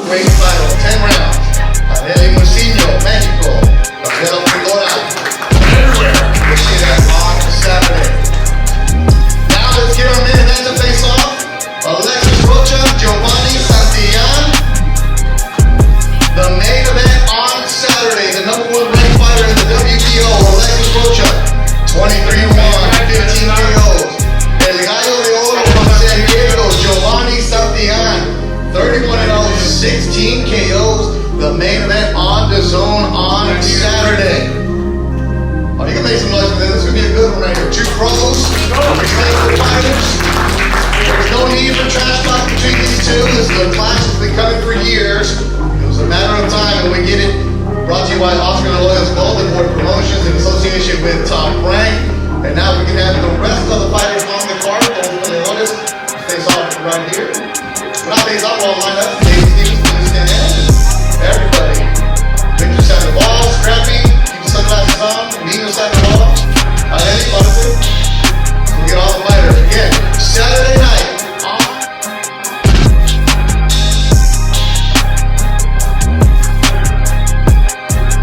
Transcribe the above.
weight title, 10 rounds. Hermosillo, Mexico. Miguel Figura. This shit is on Saturday. Now let's get our main event to face off. Alexis Rocha, Giovani Santillan. The main event on Saturday. The number 1 ranked fighter in the WBO, Alexis Rocha. 23-1, 15 KOs. El Gallo de Oro from San Diego, Giovani Santillan. 31-0, 16 KOs. The main event on the zone on Saturday. Oh, you can make some noise for this. This is going to be a good one right here. 2 pros, respected fighters. There's no need for trash talk between these two. This is a clash that's been coming for years. It was a matter of time